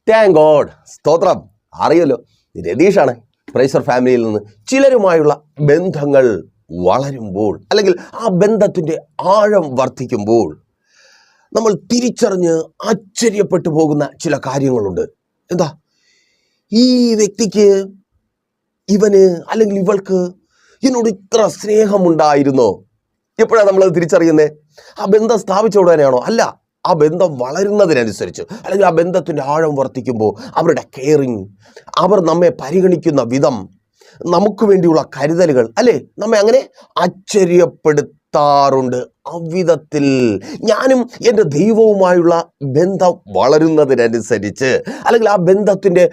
Thank God, സ്തോത്രം. അറിയല്ലോ, രതീഷാണ്. പ്രൈസർ ഫാമിലിയിൽ നിന്ന് ചിലരുമായുള്ള ബന്ധങ്ങൾ വളരുമ്പോൾ, അല്ലെങ്കിൽ ആ ബന്ധത്തിൻ്റെ ആഴം വർദ്ധിക്കുമ്പോൾ നമ്മൾ തിരിച്ചറിഞ്ഞ് ആശ്ചര്യപ്പെട്ടു പോകുന്ന ചില കാര്യങ്ങളുണ്ട്. എന്താ, ഈ വ്യക്തിക്ക്, ഇവന് അല്ലെങ്കിൽ ഇവൾക്ക് എന്നോട് ഇത്ര സ്നേഹമുണ്ടായിരുന്നോ? എപ്പോഴാണ് നമ്മളത് തിരിച്ചറിയുന്നത്? ആ ബന്ധം സ്ഥാപിച്ച ഉടനെയാണോ? അല്ല, ആ ബന്ധം വളരുന്നതിനനുസരിച്ച്, അല്ലെങ്കിൽ ആ ബന്ധത്തിൻ്റെ ആഴം വർദ്ധിക്കുമ്പോൾ അവരുടെ കെയറിങ്, അവർ നമ്മെ പരിഗണിക്കുന്ന വിധം, നമുക്ക് വേണ്ടിയുള്ള കരുതലുകൾ, അല്ലേ, നമ്മെ അങ്ങനെ ആശ്ചര്യപ്പെടുത്താറുണ്ട്. അവിധത്തിൽ ഞാനും എൻ്റെ ദൈവവുമായുള്ള ബന്ധം വളരുന്നതിനനുസരിച്ച്, അല്ലെങ്കിൽ ആ ബന്ധത്തിൻ്റെ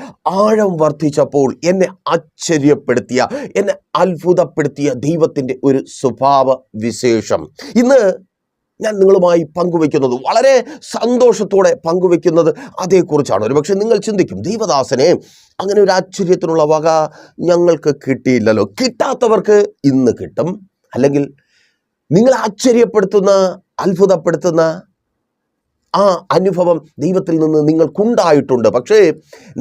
ആഴം വർദ്ധിച്ചപ്പോൾ എന്നെ ആശ്ചര്യപ്പെടുത്തിയ, എന്നെ അത്ഭുതപ്പെടുത്തിയ ദൈവത്തിൻ്റെ ഒരു സ്വഭാവ വിശേഷം ഇന്ന് ഞാൻ നിങ്ങളുമായി പങ്കുവെക്കുന്നത്, വളരെ സന്തോഷത്തോടെ പങ്കുവെക്കുന്നത് അതേക്കുറിച്ചാണ്. ഒരുപക്ഷെ നിങ്ങൾ ചിന്തിക്കും, ദൈവദാസനെ, അങ്ങനെ ഒരു ആശ്ചര്യത്തിനുള്ള വക ഞങ്ങൾക്ക് കിട്ടിയില്ലല്ലോ. കിട്ടാത്തവർക്ക് ഇന്ന് കിട്ടും. അല്ലെങ്കിൽ നിങ്ങൾ ആശ്ചര്യപ്പെടുത്തുന്ന, അത്ഭുതപ്പെടുത്തുന്ന ആ അനുഭവം ദൈവത്തിൽ നിന്ന് നിങ്ങൾക്കുണ്ടായിട്ടുണ്ട്. പക്ഷേ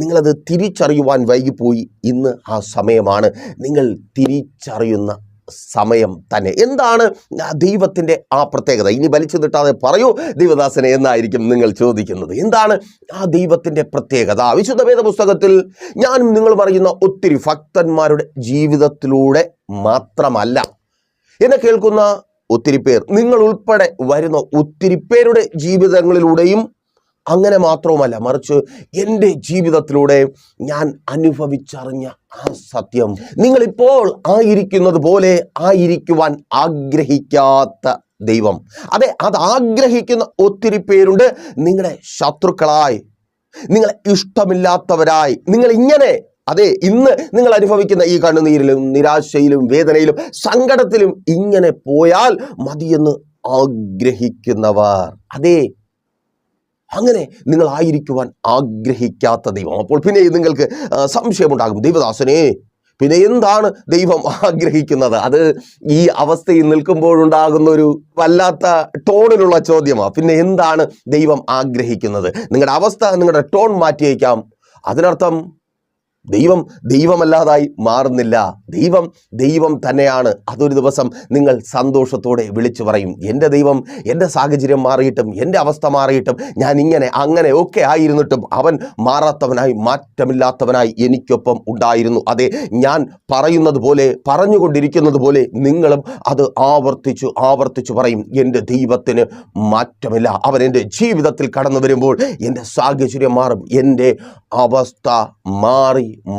നിങ്ങളത് തിരിച്ചറിയുവാൻ വൈകിപ്പോയി. ഇന്ന് ആ സമയമാണ്, നിങ്ങൾ തിരിച്ചറിയുന്ന സമയം തന്നെ. എന്താണ് ദൈവത്തിൻ്റെ ആ പ്രത്യേകത? ഇനി വലിച്ചു നീട്ടാതെ പറയൂ ദൈവദാസനെ എന്നായിരിക്കും നിങ്ങൾ ചോദിക്കുന്നത്. എന്താണ് ആ ദൈവത്തിൻ്റെ പ്രത്യേകത? വിശുദ്ധ വേദപുസ്തകത്തിൽ ഞാനും നിങ്ങളും അറിയുന്ന ഒത്തിരി ഭക്തന്മാരുടെ ജീവിതത്തിലൂടെ മാത്രമല്ല, എന്നെ കേൾക്കുന്ന ഒത്തിരി പേർ, നിങ്ങൾ ഉൾപ്പെടെ വരുന്ന ഒത്തിരി പേരുടെ ജീവിതങ്ങളിലൂടെയും അങ്ങനെ മാത്രവുമല്ല, മറിച്ച് എൻ്റെ ജീവിതത്തിലൂടെ ഞാൻ അനുഭവിച്ചറിഞ്ഞ ആ സത്യം, നിങ്ങളിപ്പോൾ ആയിരിക്കുന്നത് പോലെ ആയിരിക്കുവാൻ ആഗ്രഹിക്കാത്ത ദൈവം, അതെ, അത് ആഗ്രഹിക്കുന്ന ഒത്തിരി പേരുണ്ട്. നിങ്ങളുടെ ശത്രുക്കളായി, നിങ്ങളെ ഇഷ്ടമില്ലാത്തവരായി, നിങ്ങൾ ഇങ്ങനെ, അതെ, ഇന്ന് നിങ്ങൾ അനുഭവിക്കുന്ന ഈ കണ്ണുനീരിലും നിരാശയിലും വേദനയിലും സങ്കടത്തിലും ഇങ്ങനെ പോയാൽ മതിയെന്ന് ആഗ്രഹിക്കുന്നവർ, അതെ, അങ്ങനെ നിങ്ങൾ ആയിരിക്കുവാൻ ആഗ്രഹിക്കാത്ത ദൈവം. അപ്പോൾ പിന്നെ നിങ്ങൾക്ക് സംശയമുണ്ടാകും, ദൈവദാസനെ, പിന്നെ എന്താണ് ദൈവം ആഗ്രഹിക്കുന്നത്? അത് ഈ അവസ്ഥയിൽ നിൽക്കുമ്പോഴുണ്ടാകുന്ന ഒരു വല്ലാത്ത ടോണിലുള്ള ചോദ്യമാണ്. പിന്നെ എന്താണ് ദൈവം ആഗ്രഹിക്കുന്നത്? നിങ്ങളുടെ അവസ്ഥ, നിങ്ങളുടെ ടോൺ മാറ്റിയേക്കാം. അതിനർത്ഥം ദൈവം ദൈവമല്ലാതായി മാറുന്നില്ല. ദൈവം ദൈവം തന്നെയാണ്. അതൊരു ദിവസം നിങ്ങൾ സന്തോഷത്തോടെ വിളിച്ചു പറയും, എൻ്റെ ദൈവം എൻ്റെ സാഹചര്യം മാറിയിട്ടും, എൻ്റെ അവസ്ഥ മാറിയിട്ടും, ഞാൻ ഇങ്ങനെ അങ്ങനെ ഒക്കെ ആയിരുന്നിട്ടും അവൻ മാറാത്തവനായി, മാറ്റമില്ലാത്തവനായി എനിക്കൊപ്പം ഉണ്ടായിരുന്നു. അതെ, ഞാൻ പറയുന്നത് പോലെ, പറഞ്ഞുകൊണ്ടിരിക്കുന്നത് പോലെ നിങ്ങളും അത് ആവർത്തിച്ചു ആവർത്തിച്ചു പറയും, എൻ്റെ ദൈവത്തിന് മാറ്റമില്ല. അവൻ എൻ്റെ ജീവിതത്തിൽ കടന്നു വരുമ്പോൾ എൻ്റെ സാഹചര്യം മാറും, എൻ്റെ അവസ്ഥ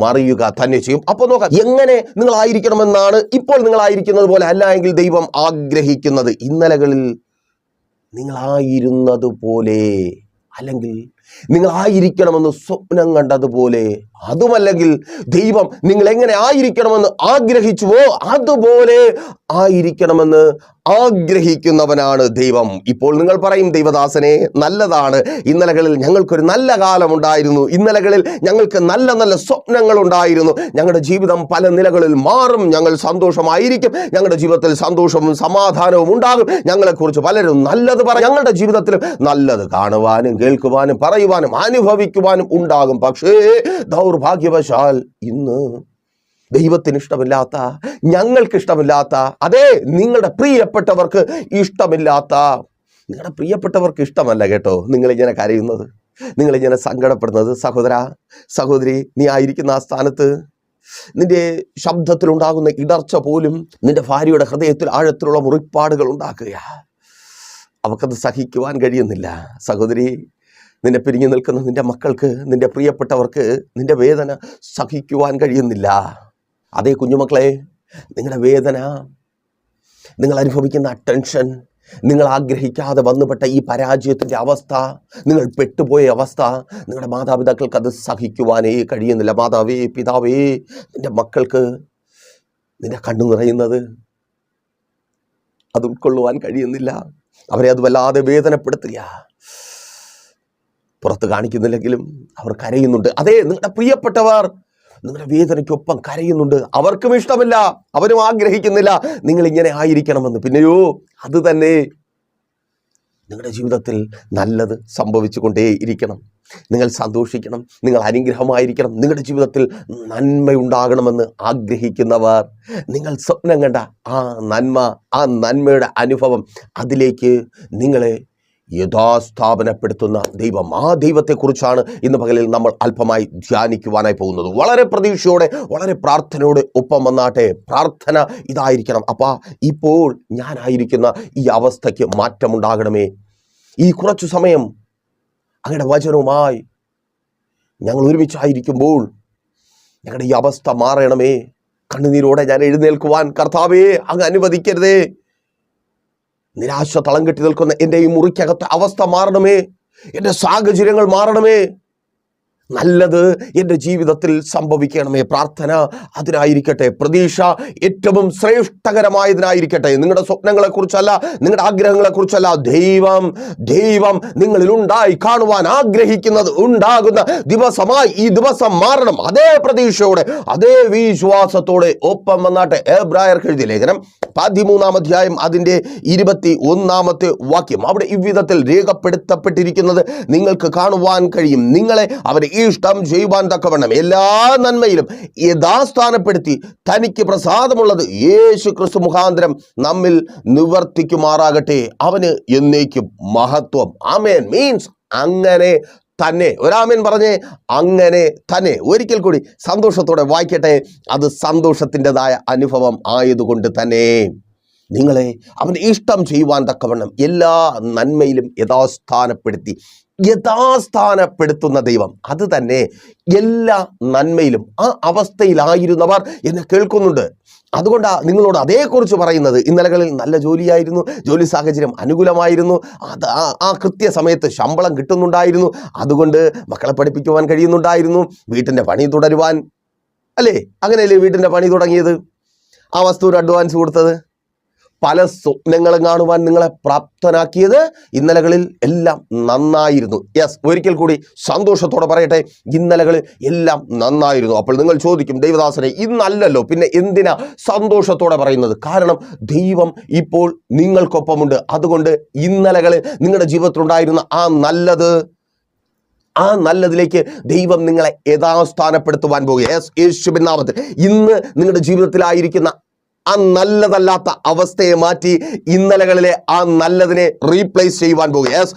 മറിയുക തന്നെ ചെയ്യും. അപ്പോൾ നോക്കാം, എങ്ങനെ നിങ്ങളായിരിക്കണമെന്നാണ് ഇപ്പോൾ നിങ്ങളായിരിക്കുന്നത് പോലെ അല്ല എങ്കിൽ ദൈവം ആഗ്രഹിക്കുന്നത്. ഇന്നലകളിൽ നിങ്ങളായിരുന്നത് പോലെ, അല്ലെങ്കിൽ നിങ്ങളായിരിക്കണമെന്ന് സ്വപ്നം കണ്ടതുപോലെ, അതുമല്ലെങ്കിൽ ദൈവം നിങ്ങൾ എങ്ങനെ ആയിരിക്കണമെന്ന് ആഗ്രഹിച്ചുവോ അതുപോലെ ആയിരിക്കണമെന്ന് ആഗ്രഹിക്കുന്നവനാണ് ദൈവം. ഇപ്പോൾ നിങ്ങൾ പറയും, ദൈവദാസനെ, നല്ലതാണ്, ഇന്നലകളിൽ ഞങ്ങൾക്കൊരു നല്ല കാലമുണ്ടായിരുന്നു, ഇന്നലകളിൽ ഞങ്ങൾക്ക് നല്ല നല്ല സ്വപ്നങ്ങൾ ഉണ്ടായിരുന്നു, ഞങ്ങളുടെ ജീവിതം പല നിലകളിൽ മാറും, ഞങ്ങൾ സന്തോഷമായിരിക്കും, ഞങ്ങളുടെ ജീവിതത്തിൽ സന്തോഷവും സമാധാനവും ഉണ്ടാകും, ഞങ്ങളെക്കുറിച്ച് പലരും നല്ലത് പറയും, ഞങ്ങളുടെ ജീവിതത്തിൽ നല്ലത് കാണുവാനും കേൾക്കുവാനും പറയുവാനും അനുഭവിക്കുവാനും ഉണ്ടാകും. പക്ഷേ ദൗർഭാഗ്യവശാൽ ഇന്ന് ദൈവത്തിന് ഇഷ്ടമില്ലാത്ത, ഞങ്ങൾക്ക് ഇഷ്ടമില്ലാത്ത, അതേ, നിങ്ങളുടെ പ്രിയപ്പെട്ടവർക്ക് ഇഷ്ടമില്ലാത്ത, നിങ്ങളുടെ പ്രിയപ്പെട്ടവർക്ക് ഇഷ്ടമല്ല കേട്ടോ നിങ്ങളിങ്ങനെ കരയുന്നത്, നിങ്ങളിങ്ങനെ സങ്കടപ്പെടുന്നത്. സഹോദര, സഹോദരി, നീ ആയിരിക്കുന്ന ആ സ്ഥാനത്ത് നിന്റെ ശബ്ദത്തിലുണ്ടാകുന്ന ഇടർച്ച പോലും നിന്റെ ഭാര്യയുടെ ഹൃദയത്തിൽ ആഴത്തിലുള്ള മുറിപ്പാടുകൾ ഉണ്ടാക്കുക. അവക്കത് സഹിക്കുവാൻ കഴിയുന്നില്ല. സഹോദരി, നിന്നെ പിരിഞ്ഞു നിൽക്കുന്ന നിന്റെ മക്കൾക്ക്, നിന്റെ പ്രിയപ്പെട്ടവർക്ക് നിന്റെ വേദന സഹിക്കുവാൻ കഴിയുന്നില്ല. അതേ കുഞ്ഞുമക്കളെ, നിങ്ങളുടെ വേദന, നിങ്ങൾ അനുഭവിക്കുന്ന ടെൻഷൻ, നിങ്ങൾ ആഗ്രഹിക്കാതെ വന്നുപെട്ട ഈ പരാജയത്തിൻ്റെ അവസ്ഥ, നിങ്ങൾ പെട്ടുപോയ അവസ്ഥ, നിങ്ങളുടെ മാതാപിതാക്കൾക്ക് അത് സഹിക്കുവാനേ കഴിയുന്നില്ല. മാതാവേ, പിതാവേ, നിന്റെ മക്കൾക്ക് നിന്റെ കണ്ണു നിറയുന്നത് അത് ഉൾക്കൊള്ളുവാൻ കഴിയുന്നില്ല. അവരെ അത് വല്ലാതെ വേദനപ്പെടുത്തുക. പുറത്ത് കാണിക്കുന്നില്ലെങ്കിലും അവർ കരയുന്നുണ്ട്. അതേ, നിങ്ങളുടെ പ്രിയപ്പെട്ടവർ നിങ്ങളുടെ വേദനയ്ക്കൊപ്പം കരയുന്നുണ്ട്. അവർക്കും ഇഷ്ടമില്ല, അവരും ആഗ്രഹിക്കുന്നില്ല നിങ്ങൾ ഇങ്ങനെ ആയിരിക്കണമെന്ന്. പിന്നെയോ അത് തന്നെ നിങ്ങളുടെ ജീവിതത്തിൽ നല്ലത് സംഭവിച്ചു കൊണ്ടേയിരിക്കണം. നിങ്ങൾ സന്തോഷിക്കണം, നിങ്ങൾ അനുഗ്രഹമായിരിക്കണം, നിങ്ങളുടെ ജീവിതത്തിൽ നന്മയുണ്ടാകണമെന്ന് ആഗ്രഹിക്കുന്നവർ, നിങ്ങൾ സ്വപ്നം കണ്ട ആ നന്മയുടെ അനുഭവം അതിലേക്ക് നിങ്ങളെ യഥാസ്ഥാപനപ്പെടുത്തുന്ന ദൈവം, ആ ദൈവത്തെക്കുറിച്ചാണ് ഇന്ന് പകലിൽ നമ്മൾ അല്പമായി ധ്യാനിക്കുവാനായി പോകുന്നത്. വളരെ പ്രതീക്ഷയോടെ, വളരെ പ്രാർത്ഥനയോടെ ഒപ്പം വന്നാട്ടെ. പ്രാർത്ഥന ഇതായിരിക്കണം: അപ്പാ, ഇപ്പോൾ ഞാനായിരിക്കുന്ന ഈ അവസ്ഥയ്ക്ക് മാറ്റമുണ്ടാകണമേ. ഈ കുറച്ചു സമയം അങ്ങയുടെ വചനവുമായി ഞങ്ങൾ ഒരുമിച്ചായിരിക്കുമ്പോൾ ഞങ്ങളുടെ ഈ അവസ്ഥ മാറണമേ. കണ്ണുനീരോടെ ഞാൻ എഴുന്നേൽക്കുവാൻ കർത്താവേ അങ്ങ് അനുവദിക്കരുതേ. നിരാശ തളം കെട്ടി നിൽക്കുന്ന എൻ്റെ ഈ മുറിക്കകത്തെ അവസ്ഥ മാറണമേ. എൻ്റെ സാഹചര്യങ്ങൾ മാറണമേ. നല്ലത് എൻ്റെ ജീവിതത്തിൽ സംഭവിക്കണമേ. പ്രാർത്ഥന അതിനായിരിക്കട്ടെ. പ്രതീക്ഷ ഏറ്റവും ശ്രേഷ്ഠകരമായതിനായിരിക്കട്ടെ. നിങ്ങളുടെ സ്വപ്നങ്ങളെക്കുറിച്ചല്ല, നിങ്ങളുടെ ആഗ്രഹങ്ങളെക്കുറിച്ചല്ല. ദൈവം നിങ്ങളിൽ ഉണ്ടായി കാണുവാൻ ആഗ്രഹിക്കുന്നത് ഉണ്ടാകുന്ന ദിവസമായി ഈ ദിവസം മാറണം. അതേ പ്രതീക്ഷയോടെ, അതേ വിശ്വാസത്തോടെ ഒപ്പം വന്നാട്ടെ. എബ്രായർക്ക് എഴുതിയ ലേഖനം 13-ാം അധ്യായം അതിൻ്റെ 21-ാമത്തെ വാക്യം. അവിടെ ഇவ்விധത്തിൽ രേഖപ്പെടുത്തപ്പെട്ടിരിക്കുന്നത് നിങ്ങൾക്ക് കാണുവാൻ കഴിയും: നിങ്ങളെ അവരെ ഇഷ്ടം ചെയ്യുവാൻ തക്കവണ്ണം എല്ലാ നന്മയിലും യഥാസ്ഥാനപ്പെടുത്തി തനിക്ക് പ്രസാദമുള്ളത് യേശു ക്രിസ്തു മുഖാന്തരം നമ്മിൽ നിവർത്തിക്കുമാറാകട്ടെ. അവന് എന്നേക്കും മഹത്വം. ആമേൻ. മീൻസ് അങ്ങനെ തന്നെ. ഒരാമേൻ പറഞ്ഞേ, അങ്ങനെ തന്നെ. ഒരിക്കൽ കൂടി സന്തോഷത്തോടെ വായിക്കട്ടെ. അത് സന്തോഷത്തിൻ്റെതായ അനുഭവം ആയതുകൊണ്ട് തന്നെ നിങ്ങളെ അവൻ്റെ ഇഷ്ടം ചെയ്യുവാൻ തക്കവണ്ണം എല്ലാ നന്മയിലും യഥാസ്ഥാനപ്പെടുത്തുന്ന ദൈവം, അത് തന്നെ എല്ലാ നന്മയിലും. ആ അവസ്ഥയിലായിരുന്നവർ എന്നെ കേൾക്കുന്നുണ്ട്. അതുകൊണ്ടാണ് നിങ്ങളോട് അതേക്കുറിച്ച് പറയുന്നത്. ഇന്നലകളിൽ നല്ല ജോലിയായിരുന്നു, ജോലി സാഹചര്യം അനുകൂലമായിരുന്നു, അത് ആ കൃത്യസമയത്ത് ശമ്പളം കിട്ടുന്നുണ്ടായിരുന്നു, അതുകൊണ്ട് മക്കളെ പഠിപ്പിക്കുവാൻ കഴിയുന്നുണ്ടായിരുന്നു, വീട്ടിൻ്റെ പണി തുടരുവാൻ, അല്ലേ? അങ്ങനെയല്ലേ വീട്ടിൻ്റെ പണി തുടങ്ങിയത്, ആ വസ്തുവിന് അഡ്വാൻസ് കൊടുത്തത്, പല സ്വപ്നങ്ങളും കാണുവാൻ നിങ്ങളെ പ്രാപ്തനാക്കിയത്. ഇന്നലകളിൽ എല്ലാം നന്നായിരുന്നു. യെസ്, ഒരിക്കൽ കൂടി സന്തോഷത്തോടെ പറയട്ടെ, ഇന്നലകളിൽ എല്ലാം നന്നായിരുന്നു. അപ്പോൾ നിങ്ങൾ ചോദിക്കും, ദൈവദാസനെ ഇന്നല്ലല്ലോ, പിന്നെ എന്തിനാ സന്തോഷത്തോടെ പറയുന്നത്? കാരണം ദൈവം ഇപ്പോൾ നിങ്ങൾക്കൊപ്പമുണ്ട്. അതുകൊണ്ട് ഇന്നലകളിൽ നിങ്ങളുടെ ജീവിതത്തിലുണ്ടായിരുന്ന ആ നല്ലതിലേക്ക് ദൈവം നിങ്ങളെ യഥാസ്ഥാനപ്പെടുത്തുവാൻ പോകുക. യേശുവിൻ നാമത്തിൽ ഇന്ന് നിങ്ങളുടെ ജീവിതത്തിലായിരിക്കുന്ന ആ നല്ലതല്ലാത്ത അവസ്ഥയെ മാറ്റി ഇന്നലകളിലെ ആ നല്ലതിനെ റീപ്ലേസ് ചെയ്യുവാൻ പോകുക.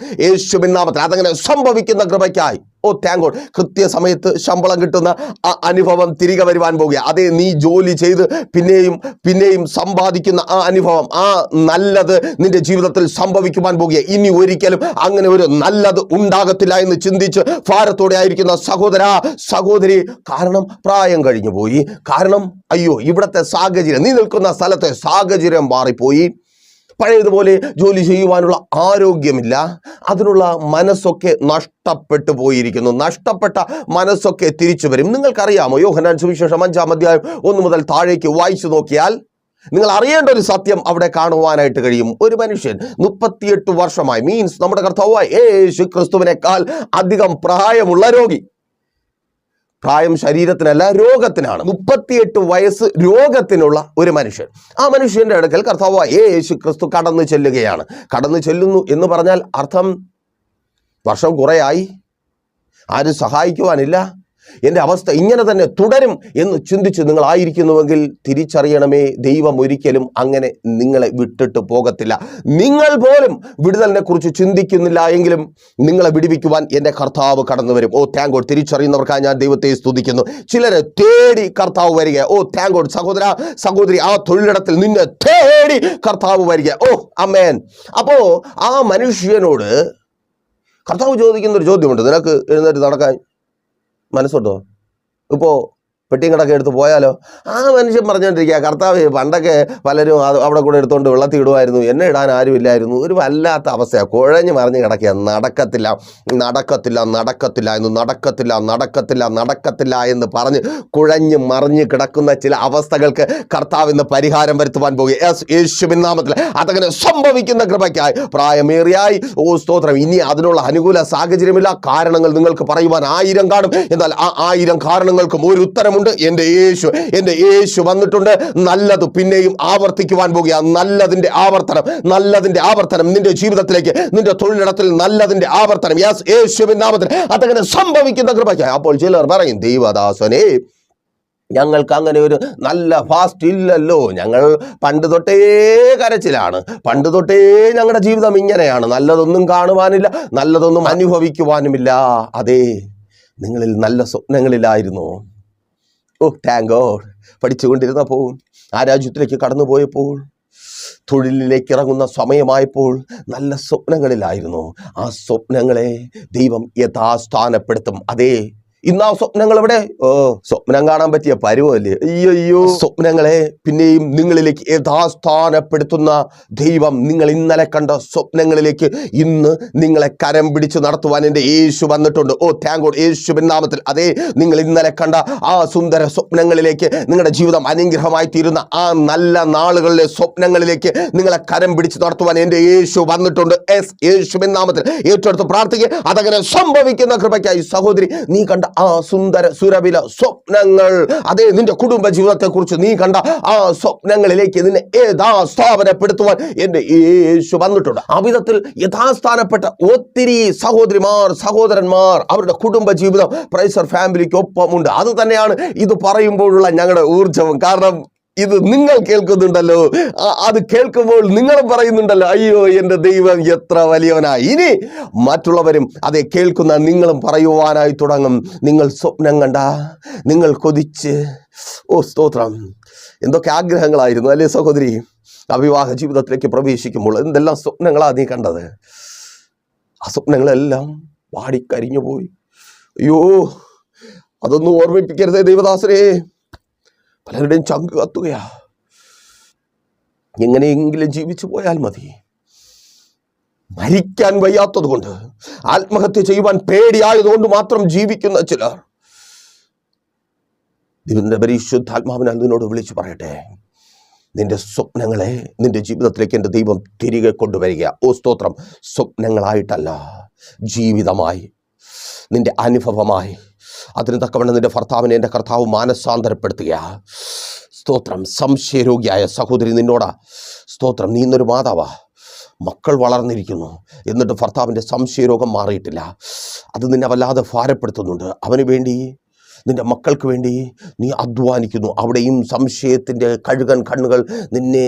യേശുവിൻ നാമത്തിൽ അതങ്ങനെ സംഭവിക്കുന്ന കൃപയ്ക്കായി താങ്ക് ഗോഡ്. കൃത്യസമയത്ത് ശമ്പളം കിട്ടുന്ന ആ അനുഭവം തിരികെ വരുവാൻ പോകുക. അതേ, നീ ജോലി ചെയ്ത് പിന്നെയും സമ്പാദിക്കുന്ന ആ അനുഭവം, ആ നല്ലത് നിന്റെ ജീവിതത്തിൽ സംഭവിക്കുവാൻ പോകുക. ഇനി ഒരിക്കലും അങ്ങനെ ഒരു നല്ലത് ഉണ്ടാകത്തില്ല എന്ന് ചിന്തിച്ച് ഭാരത്തോടെ ആയിരിക്കുന്ന സഹോദരി, കാരണം പ്രായം കഴിഞ്ഞു പോയി, കാരണം അയ്യോ ഇവിടുത്തെ സാഹചര്യം, നീ നിൽക്കുന്ന സ്ഥലത്തെ സാഹചര്യം മാറിപ്പോയി, പഴയതുപോലെ ജോലി ചെയ്യുവാനുള്ള ആരോഗ്യമില്ല, അതിനുള്ള മനസ്സൊക്കെ നഷ്ടപ്പെട്ടു പോയിരിക്കുന്നു. നഷ്ടപ്പെട്ട മനസ്സൊക്കെ തിരിച്ചു വരും. നിങ്ങൾക്കറിയാമോ, യോഹന്നാൻ സുവിശേഷം 5-ാം അധ്യായം 1 മുതൽ താഴേക്ക് വായിച്ചു നോക്കിയാൽ നിങ്ങൾ അറിയേണ്ട ഒരു സത്യം അവിടെ കാണുവാനായിട്ട് കഴിയും. ഒരു മനുഷ്യൻ 38 വർഷമായി, മീൻസ് നമ്മുടെ കർത്താവായ യേശു ക്രിസ്തുവിനേക്കാൾ അധികം പ്രായമുള്ള രോഗി. പ്രായം ശരീരത്തിനല്ല, രോഗത്തിനാണ്. 38 വയസ്സ് രോഗത്തിനുള്ള ഒരു മനുഷ്യൻ. ആ മനുഷ്യന്റെ അടുക്കൽ കർത്താവായ യേശു ക്രിസ്തു കടന്നു ചെല്ലുകയാണ്. കടന്നു ചെല്ലുന്നു എന്ന് പറഞ്ഞാൽ അർത്ഥം, വർഷം കുറേയായി, ആരും സഹായിക്കുവാനില്ല, എൻ്റെ അവസ്ഥ ഇങ്ങനെ തന്നെ തുടരും എന്ന് ചിന്തിച്ച് നിങ്ങളായിരിക്കുന്നുവെങ്കിൽ തിരിച്ചറിയണമേ, ദൈവം ഒരിക്കലും അങ്ങനെ നിങ്ങളെ വിട്ടിട്ട് പോകത്തില്ല. നിങ്ങൾ പോലും വിടുതലിനെ കുറിച്ച് ചിന്തിക്കുന്നില്ല എങ്കിലും നിങ്ങളെ വിടുവിക്കുവാൻ എൻ്റെ കർത്താവ് കടന്നു വരും. Thank God. തിരിച്ചറിയുന്നവർക്കായി ഞാൻ ദൈവത്തെ സ്തുതിക്കുന്നു. ചിലരെ തേടി കർത്താവ് വരിക. Thank God. സഹോദരി, ആ തൊഴിലിടത്തിൽ നിന്നെ തേടി കർത്താവ് വരിക. അമേൻ. അപ്പോ ആ മനുഷ്യനോട് കർത്താവ് ചോദിക്കുന്ന ഒരു ചോദ്യമുണ്ട്, നിനക്ക് എഴുന്നേറ്റ് നടക്കാൻ മനസ്സുണ്ടോ? ഇപ്പോൾ പെട്ടിയും കടക്കെ എടുത്ത് പോയാലോ? ആ മനുഷ്യൻ പറഞ്ഞുകൊണ്ടിരിക്കുക, കർത്താവ് പണ്ടൊക്കെ പലരും അവിടെ കൂടെ എടുത്തുകൊണ്ട് വെള്ളത്തിൽ ഇടുമായിരുന്നു, എന്നെ ഇടാൻ ആരുമില്ലായിരുന്നു, ഒരു വല്ലാത്ത അവസ്ഥയാണ്, കുഴഞ്ഞ് മറിഞ്ഞ് കിടക്കുക, നടക്കത്തില്ല എന്ന് പറഞ്ഞ് കുഴഞ്ഞ് മറിഞ്ഞ് കിടക്കുന്ന ചില അവസ്ഥകൾക്ക് കർത്താവ് ഇന്ന് പരിഹാരം വരുത്തുവാൻ പോകുക. യേശുവിൻ നാമത്തിൽ അതങ്ങനെ സംഭവിക്കുന്ന കൃപയ്ക്കായി. പ്രായമേറിയായി, സ്തോത്രം, ഇനി അതിനുള്ള അനുകൂല സാഹചര്യമില്ല. കാരണങ്ങൾ നിങ്ങൾക്ക് പറയുവാൻ 1000 കാണും. എന്നാൽ ആ 1000 കാരണങ്ങൾക്കും ഒരു ഉത്തരം വന്നിട്ടുണ്ട്. എൻ്റെ യേശു വന്നിട്ടുണ്ട്. നല്ലത് പിന്നെയും ആവർത്തിക്കുവാൻ പോകുക. നല്ലതിൻ്റെ ആവർത്തനം നിന്റെ ജീവിതത്തിലേക്ക്, നിന്റെ തൊഴിലിടത്തിൽ നല്ലതിൻ്റെ ആവർത്തനം. യേശുവിൻ നാമത്തിൽ അതങ്ങനെ സംഭവിക്കുന്ന കൃപയ്ക്കായി. അപ്പോൾ ചിലർ പറയും, ദൈവദാസനെ, ഞങ്ങൾക്ക് അങ്ങനെ ഒരു നല്ല ഫാസ്റ്റ് ഇല്ലല്ലോ, ഞങ്ങൾ പണ്ട് തൊട്ടേ കരച്ചിലാണ്, പണ്ട് തൊട്ടേ ഞങ്ങളുടെ ജീവിതം ഇങ്ങനെയാണ്, നല്ലതൊന്നും കാണുവാനില്ല, നല്ലതൊന്നും അനുഭവിക്കുവാനുമില്ല. അതെ, നിങ്ങളിൽ നല്ല സ്വപ്നങ്ങളിലായിരുന്നു. Thank God. പഠിച്ചുകൊണ്ടിരുന്നപ്പോൾ, ആ രാജ്യത്തിലേക്ക് കടന്നുപോയപ്പോൾ, തൊഴിലിലേക്ക് ഇറങ്ങുന്ന സമയമായപ്പോൾ നല്ല സ്വപ്നങ്ങളിലായിരുന്നു. ആ സ്വപ്നങ്ങളെ ദൈവം യഥാസ്ഥാനപ്പെടുത്തും. അതേ, ഇന്ന് ആ സ്വപ്നങ്ങൾ എവിടെ? സ്വപ്നം കാണാൻ പറ്റിയ പരുവല്ലേ? അയ്യോ, സ്വപ്നങ്ങളെ പിന്നെയും നിങ്ങളിലേക്ക് യഥാസ്ഥാനപ്പെടുത്തുന്ന ദൈവം നിങ്ങൾ ഇന്നലെ കണ്ട സ്വപ്നങ്ങളിലേക്ക് ഇന്ന് നിങ്ങളെ കരം പിടിച്ച് നടത്തുവാൻ എൻ്റെ യേശു വന്നിട്ടുണ്ട്. Thank God. യേശുവിൻ നാമത്തിൽ. അതേ, നിങ്ങൾ ഇന്നലെ കണ്ട ആ സുന്ദര സ്വപ്നങ്ങളിലേക്ക്, നിങ്ങളുടെ ജീവിതം അനുഗ്രഹമായി തീരുന്ന ആ നല്ല നാളുകളിലെ സ്വപ്നങ്ങളിലേക്ക് നിങ്ങളെ കരം പിടിച്ച് നടത്തുവാൻ എൻ്റെ യേശു വന്നിട്ടുണ്ട്. യേശുവിൻ നാമത്തിൽ ഏറ്റെടുത്ത് പ്രാർത്ഥിക്കുക. അതങ്ങനെ സംഭവിക്കുന്ന കൃപയ്ക്കായി. സഹോദരി, നീ കണ്ട ആ സുന്ദര സുരവില സ്വപ്നങ്ങൾ, അതേ, നിന്റെ കുടുംബ ജീവിതത്തെ കുറിച്ച് നീ കണ്ട ആ സ്വപ്നങ്ങളിലേക്ക് നിന്നെ യഥാസ്ഥാനപ്പെടുത്തുവാൻ എൻ്റെ യേശു വന്നിട്ടുണ്ട്. ആ വിധത്തിൽ യഥാസ്ഥാനപ്പെട്ട ഒത്തിരി സഹോദരിമാർ, സഹോദരന്മാർ, അവരുടെ കുടുംബ ജീവിതം പ്രൈസർ ഫാമിലിക്ക് ഒപ്പമുണ്ട്. അത് തന്നെയാണ് ഇത് പറയുമ്പോഴുള്ള ഞങ്ങളുടെ ഊർജവും. കാരണം ഇത് നിങ്ങൾ കേൾക്കുന്നുണ്ടല്ലോ, അത് കേൾക്കുമ്പോൾ നിങ്ങളും പറയുന്നുണ്ടല്ലോ, അയ്യോ, എൻ്റെ ദൈവം എത്ര വലിയവനായി. ഇനി മറ്റുള്ളവരും അതേ കേൾക്കുന്ന നിങ്ങളും പറയുവാനായി തുടങ്ങും. നിങ്ങൾ സ്വപ്നം കണ്ട, നിങ്ങൾ കൊതിച്ച്, സ്തോത്രം, എന്തൊക്കെ ആഗ്രഹങ്ങളായിരുന്നു അല്ലേ സഹോദരി? അവിവാഹ ജീവിതത്തിലേക്ക് പ്രവേശിക്കുമ്പോൾ എന്തെല്ലാം സ്വപ്നങ്ങളാണ് നീ കണ്ടത്? ആ സ്വപ്നങ്ങളെല്ലാം വാടിക്കരിഞ്ഞു പോയി. അയ്യോ, അതൊന്നും ഓർമ്മിപ്പിക്കരുതേ ദൈവദാസരെ. പലരുടെയും ചങ്ക് കത്തുകയാ. എങ്ങനെയെങ്കിലും ജീവിച്ചു പോയാൽ മതി. മരിക്കാൻ വയ്യാത്തത് കൊണ്ട്, ആത്മഹത്യ ചെയ്യുവാൻ പേടിയായതുകൊണ്ട് മാത്രം ജീവിക്കുന്ന ചിലർ. ഇതിന്റെ പരിശുദ്ധാത്മാവിനാൽ നിന്നോട് വിളിച്ചു പറയട്ടെ, നിന്റെ സ്വപ്നങ്ങളെ നിന്റെ ജീവിതത്തിലേക്ക് എൻ്റെ ദൈവം തിരികെ കൊണ്ടുവരിക. സ്തോത്രം. സ്വപ്നങ്ങളായിട്ടല്ല, ജീവിതമായി, നിന്റെ അനുഭവമായി. അതിന് തക്കവണ്ണം നിന്റെ ഭർത്താവിനെ എൻ്റെ കർത്താവ് മാനസാന്തരപ്പെടുത്തുക. സ്തോത്രം. സംശയരോഗിയായ സഹോദരി നിന്നോടാ, സ്തോത്രം, നീ ഇന്നൊരു മാതാവാ, മക്കൾ വളർന്നിരിക്കുന്നു, എന്നിട്ട് ഭർത്താവിൻ്റെ സംശയരോഗം മാറിയിട്ടില്ല. അത് നിന്നെ വല്ലാതെ ഭാരപ്പെടുത്തുന്നുണ്ട്. അവന് വേണ്ടി, നിന്റെ മക്കൾക്ക് വേണ്ടി നീ അധ്വാനിക്കുന്നു. അവിടെയും സംശയത്തിൻ്റെ കഴുകൻ കണ്ണുകൾ നിന്നെ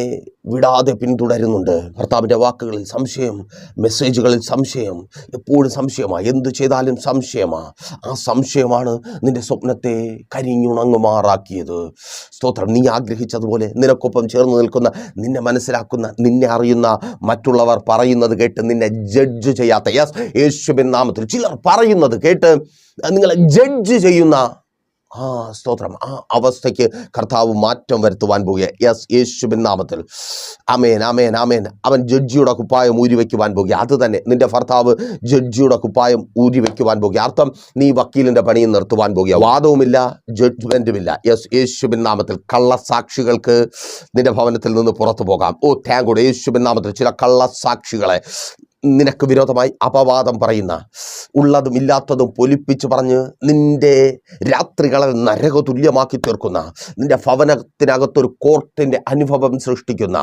വിടാതെ പിന്തുടരുന്നുണ്ട്. ഭർത്താവിൻ്റെ വാക്കുകളിൽ സംശയം, മെസ്സേജുകളിൽ സംശയം, എപ്പോഴും സംശയമാണ്, എന്ത് ചെയ്താലും സംശയമാണ്. ആ സംശയമാണ് നിന്റെ സ്വപ്നത്തെ കരിഞ്ഞുണങ്ങുമാറാക്കിയത്. സ്തോത്രം. നീ ആഗ്രഹിച്ചതുപോലെ നിനക്കൊപ്പം ചേർന്ന് നിൽക്കുന്ന, നിന്നെ മനസ്സിലാക്കുന്ന, നിന്നെ അറിയുന്ന മറ്റുള്ളവർ പറയുന്നത് കേട്ട് നിന്നെ ജഡ്ജ് ചെയ്യാത്ത, യേശുവിൻ നാമത്തിൽ ചിലർ പറയുന്നത് കേട്ട് നിങ്ങളെ ജഡ്ജ് ചെയ്യുന്ന സ്തോത്രം, ആ അവസ്ഥയ്ക്ക് കർത്താവ് മാറ്റം വരുത്തുവാൻ പോകുക. യേശുവിൻ നാമത്തിൽ. ആമേൻ, ആമേൻ, ആമേൻ. അവൻ ജഡ്ജിയുടെ കുപ്പായം ഊരിവെക്കുവാൻ പോകുക. അത് തന്നെ, നിന്റെ ഭർത്താവ് ജഡ്ജിയുടെ കുപ്പായം ഊരിവെക്കുവാൻ പോകുക. അർത്ഥം, നീ വക്കീലിൻ്റെ പണിയും നിർത്തുവാൻ പോകുക. വാദവുമില്ല, ജഡ്ജ്മെൻറ്റുമില്ല. യേശുവിൻ നാമത്തിൽ. കള്ളസാക്ഷികൾക്ക് നിന്റെ ഭവനത്തിൽ നിന്ന് പുറത്തു പോകാം. Thank God. യേശുവിൻ നാമത്തിൽ ചില കള്ളസാക്ഷികളെ, നിനക്ക് വിരോധമായി അപവാദം പറയുന്ന, ഉള്ളതും ഇല്ലാത്തതും പൊലിപ്പിച്ച് പറഞ്ഞ് നിന്റെ രാത്രികളെ നരകതുല്യമാക്കി തീർക്കുന്ന, നിന്റെ ഭവനത്തിനകത്തൊരു കോർട്ടിൻ്റെ അനുഭവം സൃഷ്ടിക്കുന്ന,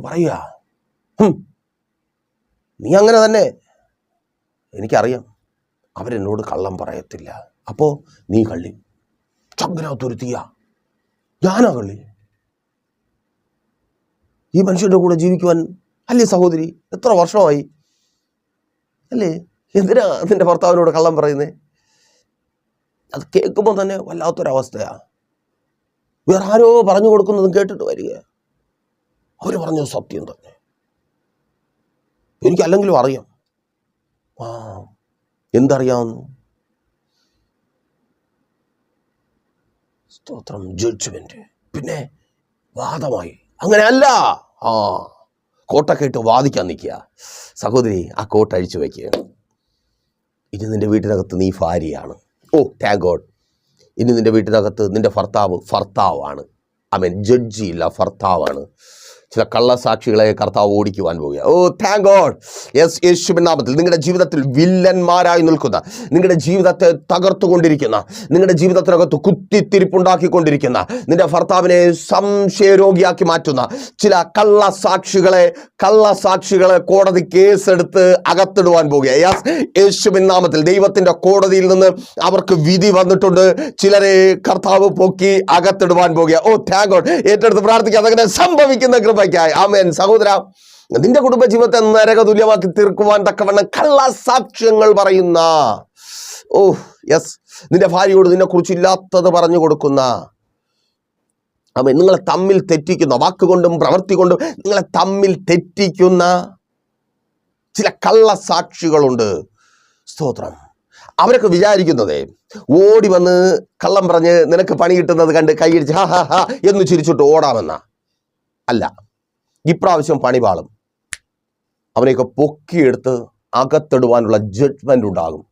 പറയുക, നീ അങ്ങനെ തന്നെ, എനിക്കറിയാം, അവരെന്നോട് കള്ളം പറയത്തില്ല, അപ്പോൾ നീ കള്ളി, ചങ്കനകത്തൊരു തീയ, ഞാനാ കള്ളി. ഈ മനുഷ്യൻ്റെ കൂടെ ജീവിക്കുവാൻ അല്ലേ സഹോദരി? എത്ര വർഷമായി അല്ലേ? എന്തിനാ നിന്റെ ഭർത്താവിനോട് കള്ളം പറയുന്നേ? അത് കേൾക്കുമ്പോൾ തന്നെ വല്ലാത്തൊരവസ്ഥയാണ്. വേറെ ആരോ പറഞ്ഞു കൊടുക്കുന്നതും കേട്ടിട്ട് വരിക, അവർ പറഞ്ഞത് സത്യം തന്നെ, എനിക്കല്ലെങ്കിലും അറിയാം. എന്തറിയാവുന്നു? സ്തോത്രം. ജഡ്ജ്മെന്റ്. പിന്നെ വാദമായി. അങ്ങനെയല്ല. കോട്ടൊക്കെ ഇട്ട് വാദിക്കാൻ നിൽക്കുക. സഹോദരി, ആ കോട്ട് അഴിച്ചു വയ്ക്കുക. ഇനി നിൻ്റെ വീട്ടിനകത്ത് നീ ഭാര്യയാണ്. Thank God. ഇനി നിൻ്റെ വീട്ടിനകത്ത് നിൻ്റെ ഭർത്താവാണ്. ആമേൻ. ജഡ്ജിയില്ല, ഭർത്താവാണ്. ചില കള്ളസാക്ഷികളെ കർത്താവ് ഓടിക്കുവാൻ പോവുക. ഓ താങ്ക് ഗോഡ്. യെസ്, യേശുവിൻ നാമത്തിൽ നിങ്ങളുടെ ജീവിതത്തിൽ വില്ലന്മാരായി നിൽക്കുന്ന, നിങ്ങളുടെ ജീവിതത്തെ തകർത്തുകൊണ്ടിരിക്കുന്ന, നിങ്ങളുടെ ജീവിതത്തിനകത്ത് കുത്തിത്തിരിപ്പുണ്ടാക്കിക്കൊണ്ടിരിക്കുന്ന, നിന്റെ ഭർത്താവിനെ സംശയരോഗിയാക്കി മാറ്റുന്ന ചില കള്ളസാക്ഷികളെ കോടതി കേസെടുത്ത് അകത്തിടുവാൻ പോവുക. യെസ്, യേശുവിൻ നാമത്തിൽ ദൈവത്തിന്റെ കോടതിയിൽ നിന്ന് അവർക്ക് വിധി വന്നിട്ടുണ്ട്. ചിലരെ കർത്താവ് പൊക്കി അകത്തിടുവാൻ പോവുക. ഓ താങ്ക് ഗോഡ്. ഏറ്റെടുത്ത് പ്രാർത്ഥിക്കുക, അതങ്ങനെ സംഭവിക്കുന്ന കൃപയ്ക്കായി. ആമേൻ. സഹോദര, നിന്റെ കുടുംബജീവിതത്തെ നരക തുല്യമാക്കി തീർക്കുവാൻ തക്കവണ്ണം കള്ളസാക്ഷ്യങ്ങൾ പറയുന്ന, ഓ യെസ്, നിന്റെ ഭാര്യയോട് നിന്നെ കുറിച്ച് ഇല്ലാത്തത് പറഞ്ഞു കൊടുക്കുന്ന, ആമേൻ, നിങ്ങളെ തമ്മിൽ തെറ്റിക്കുന്ന, വാക്കുകൊണ്ടും പ്രവൃത്തി കൊണ്ടും നിങ്ങളെ തമ്മിൽ തെറ്റിക്കുന്ന ചില കള്ളസാക്ഷികളുണ്ട്. സ്തോത്രം. അവരൊക്കെ വിചാരിക്കുന്നതേ ഓടി വന്ന് കള്ളം പറഞ്ഞ് നിനക്ക് പണി കിട്ടുന്നത് കണ്ട് കൈയടിച്ച് ഹാ ഹാ ഹാ എന്ന് ചിരിച്ചിട്ട് ഓടാമെന്ന. അല്ല, ഇപ്രാവശ്യം പണിപാളും. അവനെയൊക്കെ പൊക്കിയെടുത്ത് അകത്തിടുവാനുള്ള ജഡ്ജ്മെന്റ് ഉണ്ടാകും.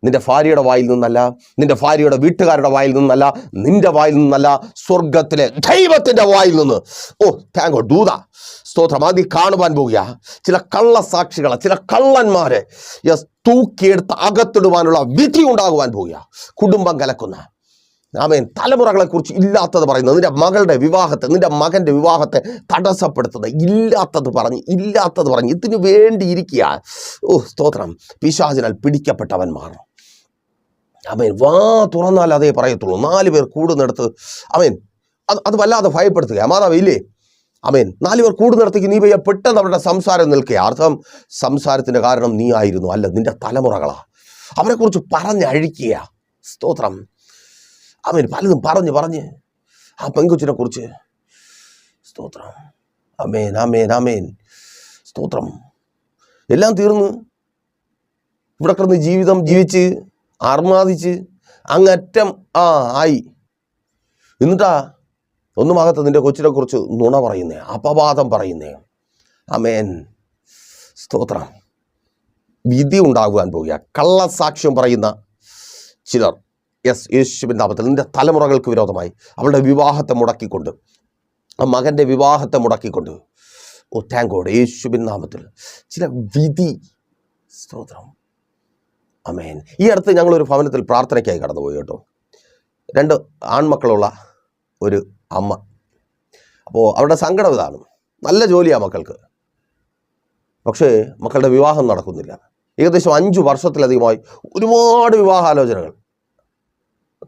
നിന്റെ ഭാര്യയുടെ വായിൽ നിന്നല്ല, നിന്റെ ഭാര്യയുടെ വീട്ടുകാരുടെ വായിൽ നിന്നല്ല, നിന്റെ വായിൽ നിന്നല്ല, സ്വർഗത്തിലെ ദൈവത്തിന്റെ വായിൽ നിന്ന്. ഓ താങ്ക് ഗോഡ്. ദൂത സ്തോത്രം. ആദ്യം കാണുവാൻ പോവുക ചില കള്ളസാക്ഷികളെ, ചില കള്ളന്മാരെ തൂക്കിയെടുത്ത് അകത്തിടുവാനുള്ള വിധി ഉണ്ടാകുവാൻ പോവുക. കുടുംബം കലക്കുന്ന, ആമേൻ, തലമുറകളെ കുറിച്ച് ഇല്ലാത്തത് പറയുന്നത്, നിന്റെ മകളുടെ വിവാഹത്തെ, നിന്റെ മകന്റെ വിവാഹത്തെ തടസ്സപ്പെടുത്തുന്നത്, ഇല്ലാത്തത് പറഞ്ഞ് ഇതിനു വേണ്ടി ഇരിക്കുക. ഓ സ്തോത്രം. പിശാചിനാൽ പിടിക്കപ്പെട്ടവന്മാർ. ആമേൻ. വാ തുറന്നാൽ അതേ പറയത്തുള്ളൂ. 4 പേർ കൂടുന്നിടത്ത്, ആമേൻ, അത് വല്ലാതെ ഭയപ്പെടുത്തുക. മാതാവ് ഇല്ലേ? ആമേൻ. 4 പേർ കൂടുന്നിടത്തേക്ക് നീ വയ്യ പെട്ടെന്ന് അവരുടെ സംസാരം നിൽക്കുക. അർത്ഥം, സംസാരത്തിന്റെ കാരണം നീ ആയിരുന്നു, അല്ല, നിന്റെ തലമുറകളാ. അവരെക്കുറിച്ച് പറഞ്ഞഴിക്കുക. സ്തോത്രം. ആമേൻ. പലതും പറഞ്ഞ് ആ പെങ്കൊച്ചിനെ കുറിച്ച്. സ്തോത്രം. ആമേൻ, ആമേൻ, ആമേൻ. സ്തോത്രം. എല്ലാം തീർന്നു. ഇവിടെ കിടന്ന് ജീവിതം ജീവിച്ച് ആർമാദിച്ച് അങ്ങറ്റം ആയി. എന്നിട്ടാ ഒന്നുമാകത്ത് നിന്റെ കൊച്ചിനെ കുറിച്ച് നുണ പറയുന്നേ, അപവാദം പറയുന്നേ. ആമേൻ. സ്തോത്രം. വിധി ഉണ്ടാകുവാൻ പോവുക. കള്ളസാക്ഷ്യം പറയുന്ന ചിലർ, യെസ്, യേശുവിൻ നാമത്തിൽ നിന്റെ തലമുറകൾക്ക് വിരോധമായി അവളുടെ വിവാഹത്തെ മുടക്കിക്കൊണ്ട്, ആ മകൻ്റെ വിവാഹത്തെ മുടക്കിക്കൊണ്ട്, ഓ താങ്ക് ഗോഡ്, യേശുവിൻ നാമത്തിൽ ചില വിധി. സ്തോത്രം. ആമേൻ. ഈ അടുത്ത് ഞങ്ങളൊരു ഭവനത്തിൽ പ്രാർത്ഥനയ്ക്കായി കടന്നുപോയി കേട്ടോ. 2 ആൺമക്കളുള്ള ഒരു അമ്മ. അപ്പോൾ അവരുടെ സങ്കടം ഇതാണ്. നല്ല ജോലിയാണ് മക്കൾക്ക്, പക്ഷേ മക്കളുടെ വിവാഹം നടക്കുന്നില്ല. ഏകദേശം 5 വർഷത്തിലധികമായി ഒരുപാട് വിവാഹാലോചനകൾ.